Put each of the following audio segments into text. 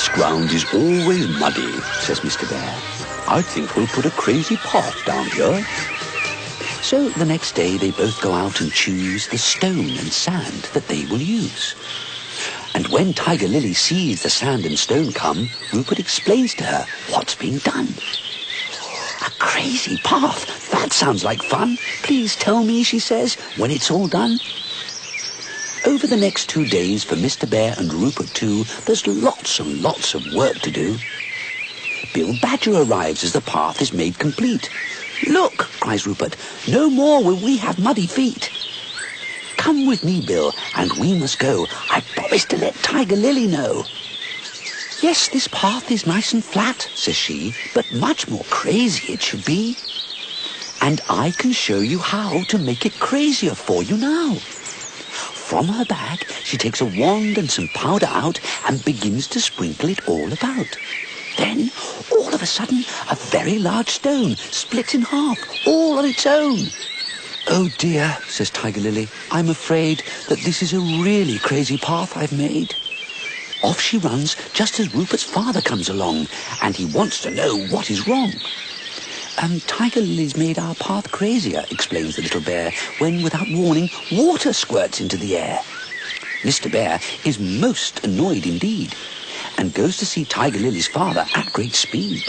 This ground is always muddy, says Mr. Bear. I think we'll put a crazy path down here. So the next day they both go out and choose the stone and sand that they will use. And when Tiger Lily sees the sand and stone come, Rupert explains to her what's being done. A crazy path? That sounds like fun. Please tell me, she says, when it's all done. Over the next 2 days for Mr. Bear and Rupert too, there's lots and lots of work to do. Bill Badger arrives as the path is made complete. Look, cries Rupert, no more will we have muddy feet. Come with me, Bill, and we must go. I promise to let Tiger Lily know. Yes, this path is nice and flat, says she, but much more crazy it should be. And I can show you how to make it crazier for you now. From her bag, she takes a wand and some powder out and begins to sprinkle it all about. Then, all of a sudden, a very large stone splits in half, all on its own. Oh dear, says Tiger Lily, I'm afraid that this is a really crazy path I've made. Off she runs just as Rupert's father comes along, and he wants to know what is wrong. Tiger Lily's made our path crazier, explains the little bear, when, without warning, water squirts into the air. Mr. Bear is most annoyed indeed, and goes to see Tiger Lily's father at great speed.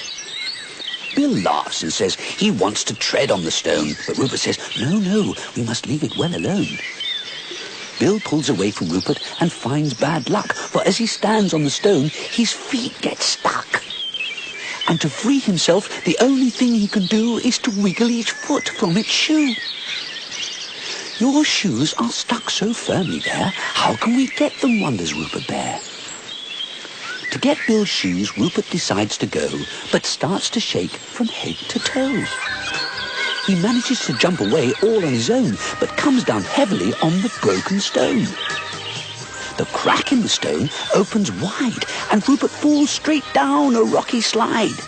Bill laughs and says he wants to tread on the stone, but Rupert says, no, we must leave it well alone. Bill pulls away from Rupert and finds bad luck, for as he stands on the stone, his feet get stuck. And to free himself, the only thing he can do is to wiggle each foot from its shoe. Your shoes are stuck so firmly there, how can we get them, wonders Rupert Bear. To get Bill's shoes, Rupert decides to go, but starts to shake from head to toe. He manages to jump away all on his own, but comes down heavily on the broken stone. The crack in the stone opens wide, and Rupert falls straight down a rocky slide.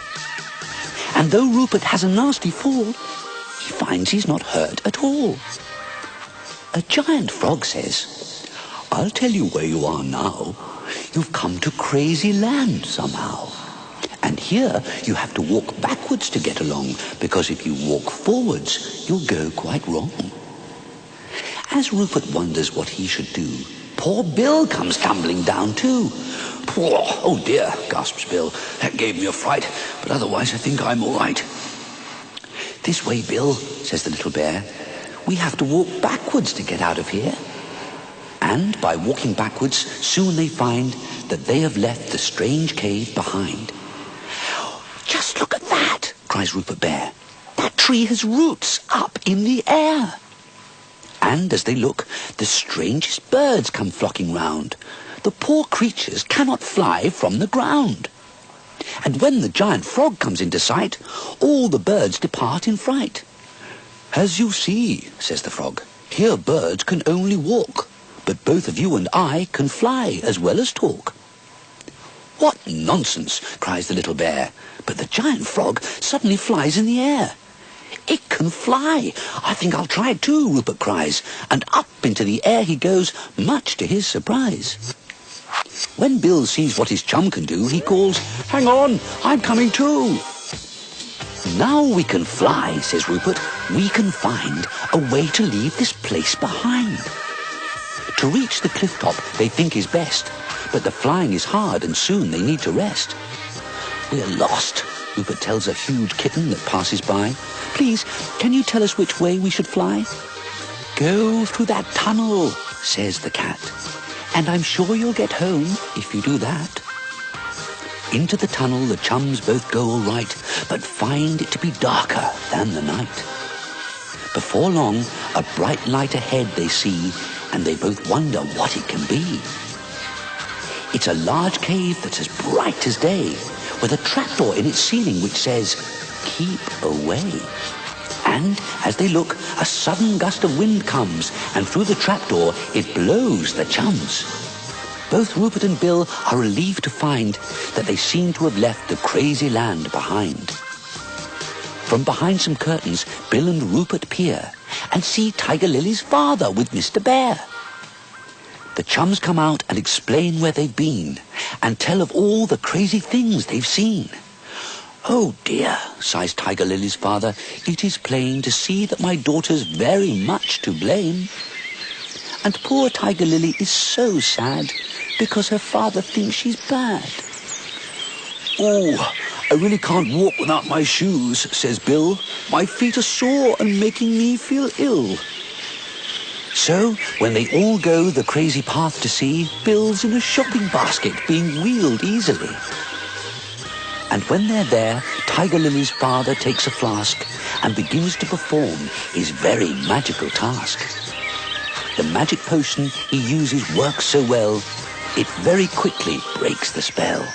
And though Rupert has a nasty fall, he finds he's not hurt at all. A giant frog says, I'll tell you where you are now. You've come to crazy land somehow. And here you have to walk backwards to get along, because if you walk forwards, you'll go quite wrong. As Rupert wonders what he should do, poor Bill comes tumbling down too. Oh dear, gasps Bill. That gave me a fright, but otherwise I think I'm all right. This way, Bill, says the little bear. We have to walk backwards to get out of here. And by walking backwards, soon they find that they have left the strange cave behind. Just look at that, cries Rupert Bear. That tree has roots up in the air. And as they look, the strangest birds come flocking round. The poor creatures cannot fly from the ground. And when the giant frog comes into sight, all the birds depart in fright. As you see, says the frog, here birds can only walk, but both of you and I can fly as well as talk. What nonsense, cries the little bear, but the giant frog suddenly flies in the air. It can fly. I think I'll try it too, Rupert cries, and up into the air he goes, much to his surprise. When Bill sees what his chum can do, he calls, Hang on, I'm coming too. Now we can fly, says Rupert. We can find a way to leave this place behind. To reach the cliff top they think is best, but the flying is hard and soon they need to rest. We're lost, Rupert tells a huge kitten that passes by. Please, can you tell us which way we should fly? Go through that tunnel, says the cat, and I'm sure you'll get home if you do that. Into the tunnel the chums both go all right, but find it to be darker than the night. Before long, a bright light ahead they see, and they both wonder what it can be. It's a large cave that's as bright as day, with a trapdoor in its ceiling which says, Keep away. And as they look, a sudden gust of wind comes, and through the trapdoor it blows the chums. Both Rupert and Bill are relieved to find that they seem to have left the crazy land behind. From behind some curtains, Bill and Rupert peer and see Tiger Lily's father with Mr. Bear. The chums come out and explain where they've been and tell of all the crazy things they've seen. "Oh dear," sighs Tiger Lily's father, "it is plain to see that my daughter's very much to blame." And poor Tiger Lily is so sad because her father thinks she's bad. "Oh, I really can't walk without my shoes," says Bill. "My feet are sore and making me feel ill." So, when they all go the crazy path to see, Bill's in a shopping basket being wheeled easily. And when they're there, Tiger Lily's father takes a flask and begins to perform his very magical task. The magic potion he uses works so well, it very quickly breaks the spell.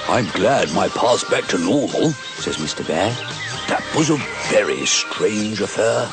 "I'm glad my path's back to normal," says Mr. Bear. "That was a very strange affair."